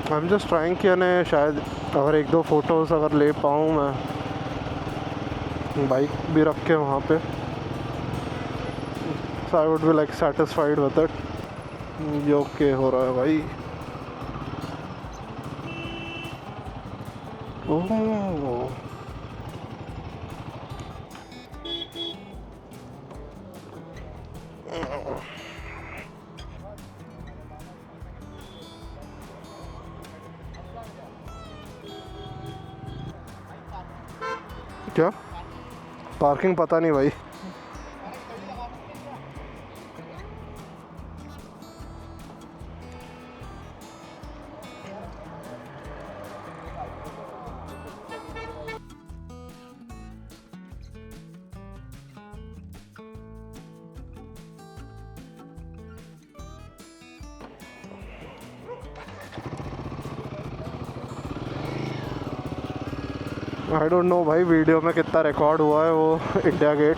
I am just trying कि यानी शायद अगर एक दो फोटोज़ अगर ले पाऊँ मैं बाइक भी रख के वहाँ पे, so I would be like satisfied with it. ये ओके हो रहा है भाई। ओह क्या पार्किंग पता नहीं भाई। आई डोंट नो भाई वीडियो में कितना रिकॉर्ड हुआ है वो India Gate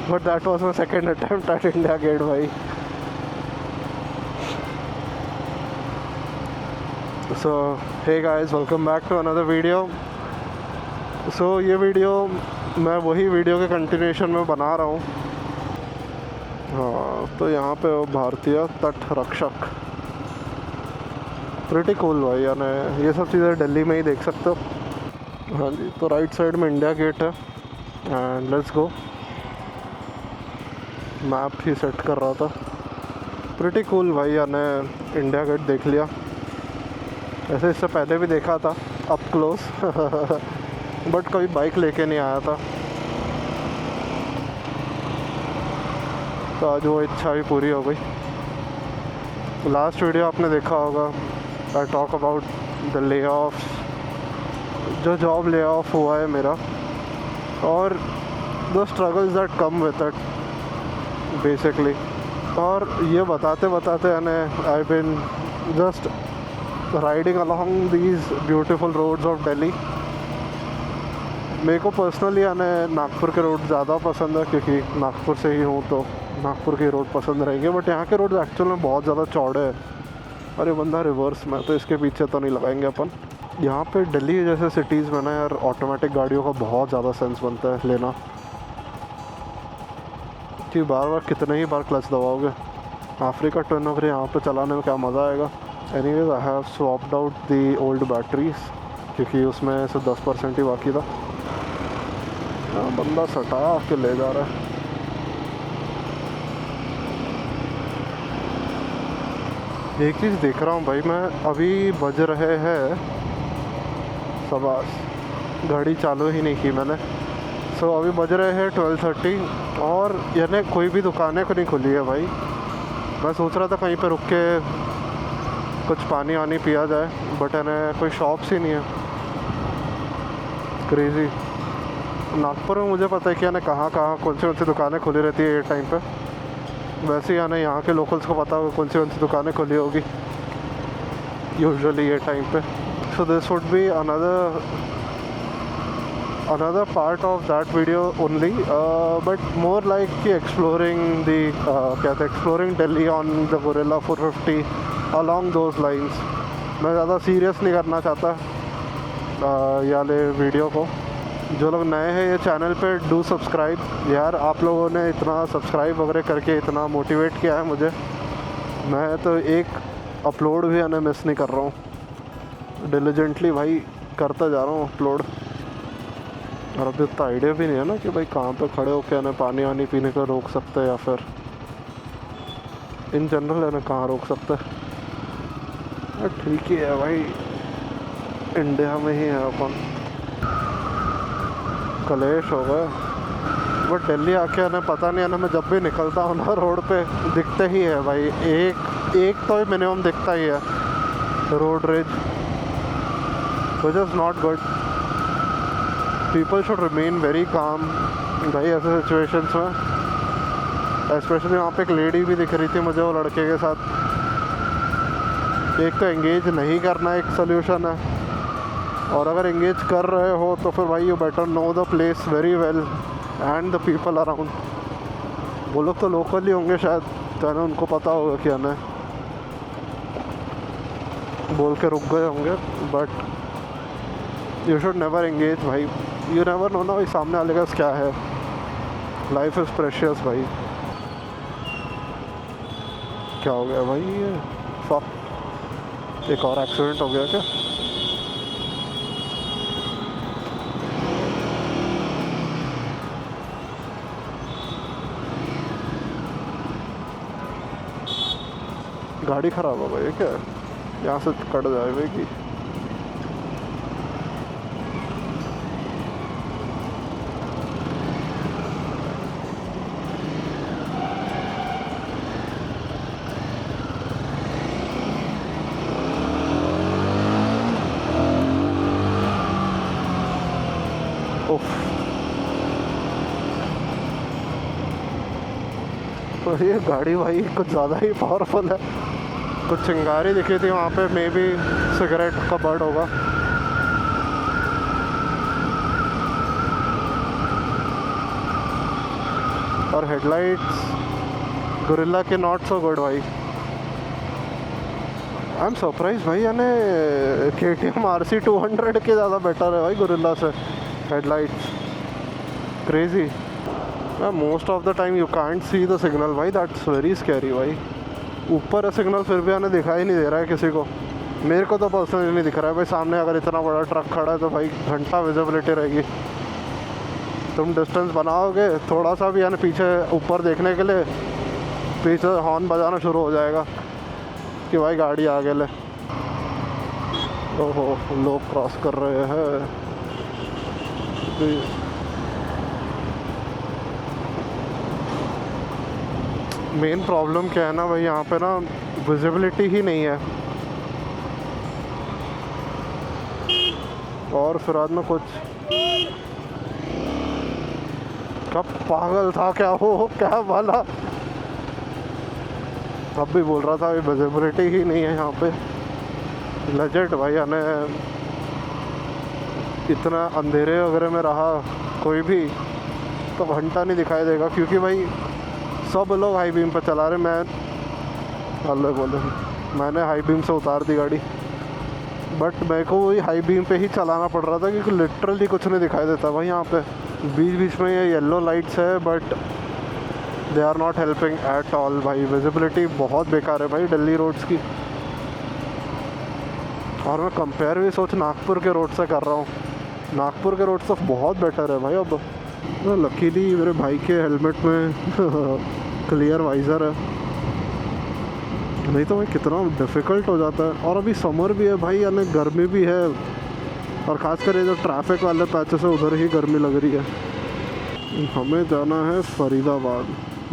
but that was my second attempt at India Gate भाई। So hey guys, welcome back to another video. So ये वीडियो मैं वही वीडियो के कंटिन्यूशन में बना रहा हूँ। हाँ, तो यहाँ पे वो भारतीय तट रक्षक, प्रिटी कूल भाई। यानी ये सब चीज़ें दिल्ली में ही देख सकते हो। हाँ जी, तो राइट साइड में इंडिया गेट है and let's go. Map he set कर रहा था। प्रिटी कूल भाई, यानी इंडिया गेट देख लिया। ऐसे इससे पहले भी देखा था अप क्लोज बट कभी बाइक लेके नहीं आया था, तो आज वो इच्छा भी पूरी हो गई। लास्ट वीडियो आपने देखा होगा, I talk about the layoff, जो जॉब ले ऑफ हुआ है मेरा और the struggles that come with it basically. और ये बताते बताते यानी I been just riding along these beautiful roads of Delhi. मेरे को पर्सनली यानी नागपुर के रोड ज़्यादा पसंद है, क्योंकि नागपुर से ही हूँ तो नागपुर के रोड पसंद रहेंगे। बट यहाँ के रोड एक्चुअल में बहुत ज़्यादा चौड़े हैं। अरे बंदा रिवर्स में, तो इसके पीछे तो नहीं लगाएंगे अपन। यहाँ पे दिल्ली जैसे सिटीज़ में ना यार ऑटोमेटिक गाड़ियों का बहुत ज़्यादा सेंस बनता है लेना, कि बार बार कितने ही बार क्लच दबाओगे। अफ्रीका टर्न ओवर यहाँ पे चलाने में क्या मज़ा आएगा। Anyways I have swapped out the old batteries, क्योंकि उसमें से 10% ही बाकी था। बंदा सटा के ले जा रहा है। एक चीज़ देख रहा हूँ भाई मैं, अभी बज रहे हैं सवास, घड़ी चालू ही नहीं की मैंने। सो अभी बज रहे हैं 12:30 और यानी कोई भी दुकानें को नहीं खुली है भाई। मैं सोच रहा था कहीं पे रुक के कुछ पानी वानी पिया जाए, बट यानी कोई शॉप्स ही नहीं है। क्रेज़ी। नागपुर में मुझे पता है कि यानी कहाँ कहाँ कौन सी दुकानें खुली रहती है ये टाइम पे। वैसे ही यानी यहाँ के लोकल्स को पता होगा कौन सी दुकानें खुली होगी यूजुअली ये टाइम पे। So this would be another part of that video only, but more like कि exploring the exploring Delhi on the Gorilla 450 along those lines। मैं ज़्यादा सीरियस नहीं करना चाहता ये वाले वीडियो को। जो लोग नए हैं ये चैनल पे डू सब्सक्राइब यार। आप लोगों ने इतना सब्सक्राइब वगैरह करके इतना मोटिवेट किया है मुझे, मैं तो एक अपलोड भी आने मिस नहीं कर रहा हूँ। डिलीजेंटली भाई करता जा रहा हूँ अपलोड। और अब इतना आइडिया भी नहीं है ना कि भाई कहाँ पे खड़े होकर है ना पानी वानी पीने को रोक सकते हैं, या फिर इन जनरल है ना कहाँ रोक सकते हैं। ठीक ही है भाई, इंडिया में ही है अपन। कलेश हो गए। बट दिल्ली आके है ना पता नहीं है ना, मैं जब भी निकलता हूँ ना रोड पे दिखते ही है भाई, एक तो मिनिमम दिखता ही है road rage, which is not good. People should remain very calm भाई ऐसे सिचुएशंस में। स्पेशली वहाँ पे एक लेडी भी दिख रही थी मुझे वो लड़के के साथ। एक तो एंगेज नहीं करना एक सोल्यूशन है, और अगर एंगेज कर रहे हो तो फिर भाई you better know the place very well and the people around. वो लोग तो लोकल ही होंगे शायद, तो है ना उनको पता होगा क्या ना। बोल के रुक गए होंगे, but you should never engage भाई, यू नेवर नो ना भाई सामने वाले का क्या है। लाइफ इज़ प्रेशियस भाई। क्या हो गया भाई ये? फक, एक और एक्सीडेंट हो गया क्या? गाड़ी ख़राब हो गई क्या? यहाँ से कट जाएगी। तो ये गाड़ी भाई कुछ ज़्यादा ही पावरफुल है। कुछ चिंगारी दिखी थी वहाँ पे, मे बी सिगरेट का बर्ड होगा। और हेडलाइट्स गोरिल्ला के नॉट सो गुड भाई। आई एम सरप्राइज भाई, यानी KTM RC 200 के ज़्यादा बेटर है भाई गोरिल्ला से headlights. Crazy. Most of the time you can't see the signal भाई, दैट्स वेरी स्कैरी भाई। ऊपर है सिग्नल फिर भी हमें दिखाई नहीं दे रहा है किसी को। मेरे को तो पर्सनली नहीं दिख रहा है भाई। सामने अगर इतना बड़ा ट्रक खड़ा है तो भाई घंटा विजिबिलिटी रहेगी। तुम डिस्टेंस बनाओगे थोड़ा सा भी, यानी पीछे ऊपर देखने के लिए, पीछे हॉर्न बजाना शुरू हो जाएगा कि भाई गाड़ी आगे ले। ओहो, लोग क्रॉस कर रहे हैं। मेन प्रॉब्लम क्या है ना भाई, यहाँ पे ना विजिबिलिटी ही नहीं है। और फिर बाद में कुछ कब पागल था क्या हो, क्या वाला। अब भी बोल रहा था विजिबिलिटी ही नहीं है यहाँ पे। लेजेंड भाई, यानी इतना अंधेरे वगैरह में रहा कोई भी तो घंटा नहीं दिखाई देगा, क्योंकि भाई सब लोग हाई बीम पर चला रहे। मैंने हाई बीम से उतार दी गाड़ी, बट मेरे को वही हाई बीम पे ही चलाना पड़ रहा था क्योंकि लिटरली कुछ नहीं दिखाई देता भाई। यहाँ पे बीच बीच में ये येलो लाइट्स है, but they are not helping at all भाई। विजिबिलिटी बहुत बेकार है भाई दिल्ली रोड्स की। और मैं कंपेयर भी सोच नागपुर के रोड से कर रहा हूँ। नागपुर के रोड तो बहुत बेटर है भाई। अब लकीली मेरे भाई के हेलमेट में क्लियर वाइज़र है, नहीं तो भाई कितना डिफ़िकल्ट हो जाता है। और अभी समर भी है भाई, यानी गर्मी भी है, और ख़ासकर ये जो ट्रैफिक वाले पैचेस है उधर ही गर्मी लग रही है। हमें जाना है फरीदाबाद।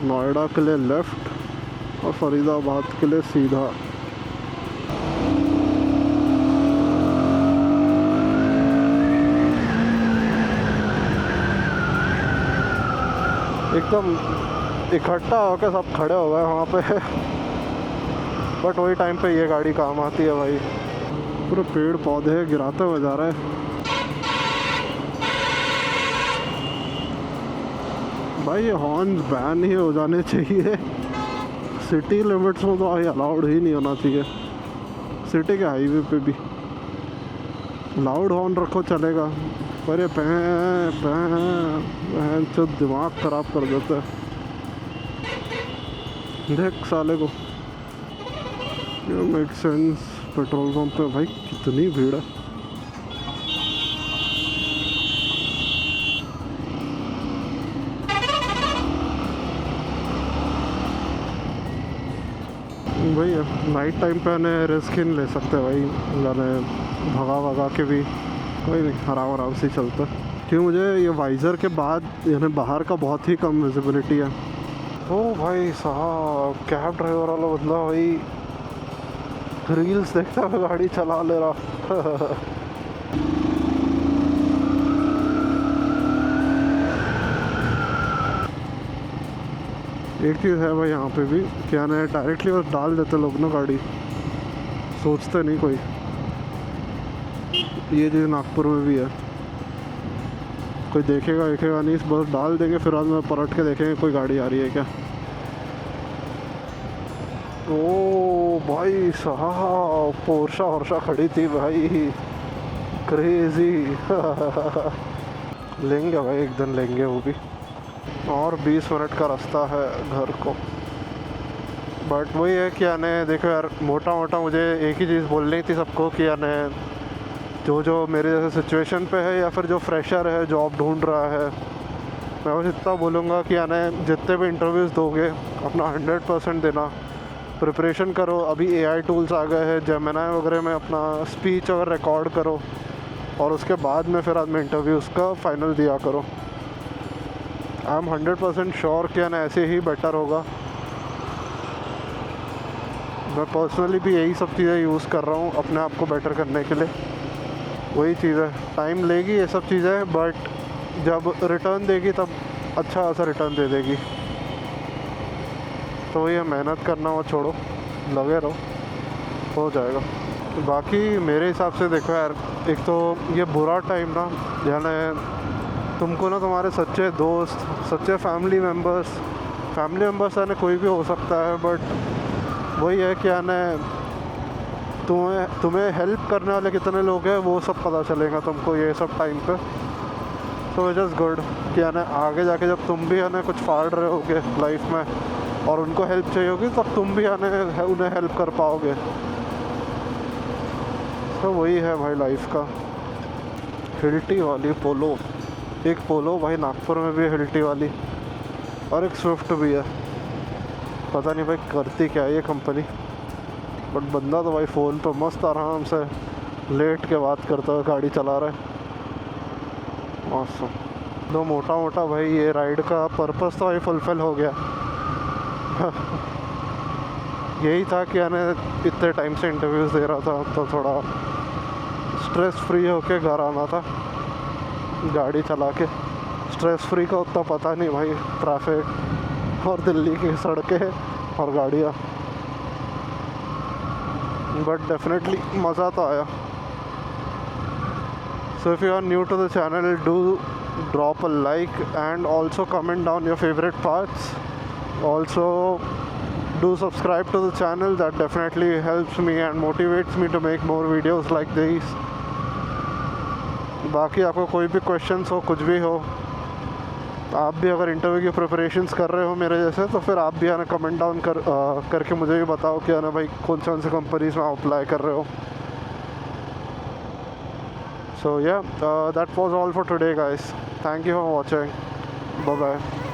नोएडा के लिए लेफ़्ट और फरीदाबाद के लिए सीधा। एकदम इकट्ठा होकर सब खड़े हो गए वहाँ पे। बट वही टाइम पे ये गाड़ी काम आती है भाई। पूरे पेड़ पौधे गिराते हुए जा रहे हैं भाई। ये हॉर्न बैन ही हो जाने चाहिए। सिटी लिमिट्स में तो भाई अलाउड ही नहीं होना चाहिए। सिटी के हाईवे पे भी लाउड हॉर्न रखो चलेगा, पर ये जो दिमाग ख़राब कर देता है। देख साले को, ये मेक सेंस। पेट्रोल पंप पे भाई कितनी भीड़ है। भाई नाइट टाइम पे रिस्क ही नहीं ले सकते भाई, यानी भगा के भी कोई नहीं, आराम से चलता। क्योंकि मुझे ये वाइज़र के बाद यानी बाहर का बहुत ही कम विजिबिलिटी है। ओ भाई साहब, कैब ड्राइवर वाला बंदा भाई रील्स देखता हुआ गाड़ी चला ले रहा। एक चीज़ है भाई यहाँ पे भी, क्या ना डायरेक्टली बस डाल देते लोग ना गाड़ी, सोचते नहीं कोई। ये चीज़ नागपुर में भी है, कोई देखेगा नहीं, बस डाल देंगे, फिर बाद में पलट के देखेंगे कोई गाड़ी आ रही है क्या। ओ भाई साहब, पोर्शा वर्षा खड़ी थी भाई, क्रेजी। लेंगे भाई, एक दिन लेंगे वो भी। और 20 मिनट का रास्ता है घर को। बट वही है कि यानी देखो यार, मोटा मोटा मुझे एक ही चीज़ बोलनी थी सबको कि यानी जो जो मेरे जैसे सिचुएशन पे है या फिर जो फ्रेशर है, जॉब ढूंढ रहा है, मैं बस इतना बोलूँगा कि यानी जितने भी इंटरव्यूज़ दोगे अपना 100% देना, प्रिपरेशन करो। अभी AI टूल्स आ गए हैं, जेमिनी वगैरह में अपना स्पीच अगर रिकॉर्ड करो और उसके बाद में फिर आदमी इंटरव्यूज़ का फाइनल दिया करो। आई एम 100% श्योर कि यानी ऐसे ही बेटर होगा। मैं पर्सनली भी यही सब चीज़ें यूज़ कर रहा हूँ अपने आप को बेटर करने के लिए। वही चीज़ है, टाइम लेगी ये सब चीज़ें, बट जब रिटर्न देगी तब अच्छा सा रिटर्न दे देगी। तो वही है, मेहनत करना और छोड़ो, लगे रहो, हो जाएगा। बाकी मेरे हिसाब से देखो यार, एक तो ये बुरा टाइम ना, यानी तुमको ना तुम्हारे सच्चे दोस्त, सच्चे फैमिली मेम्बर्स यानी कोई भी हो सकता है, बट वही है कि यानी तुम्हें हेल्प करने वाले कितने लोग हैं वो सब पता चलेगा तुमको ये सब टाइम पे। तो इट इज़ गुड कि यानी आगे जाके जब तुम भी यानी कुछ फाड़ रहे होगे लाइफ में और उनको हेल्प चाहिए होगी, तब तुम भी यानी उन्हें हेल्प कर पाओगे। तो वही है भाई लाइफ का। हिल्टी वाली पोलो, एक पोलो भाई नागपुर में भी है हिल्टी वाली, और एक स्विफ्ट भी है। पता नहीं भाई करती क्या है ये कंपनी, बट बंदा तो भाई फ़ोन पे मस्त आराम से लेट के बात करता हुआ गाड़ी चला रहा है। मस्त। तो मोटा मोटा भाई ये राइड का पर्पस तो भाई फुलफिल हो गया। यही था कि यानी इतने टाइम से इंटरव्यूज़ दे रहा था, तो थोड़ा स्ट्रेस फ्री होके घर आना था गाड़ी चला के। स्ट्रेस फ्री का उतना पता नहीं भाई, ट्रैफिक और दिल्ली की सड़कें और गाड़ियाँ, बट डेफिनेटली मज़ा तो आया। So if you are new to the channel, do drop a like and also comment down your favorite parts. Also do subscribe to the channel, that definitely helps me and motivates me to make more videos like these. बाकी आपको कोई भी questions हो, कुछ भी हो, आप भी अगर इंटरव्यू की प्रिपरेशंस कर रहे हो मेरे जैसे, तो फिर आप भी आना कमेंट डाउन करके मुझे भी बताओ कि आना भाई कौन सी कंपनीज में अप्लाई कर रहे हो। So yeah, that was all for today guys. Thank you for watching. Bye bye.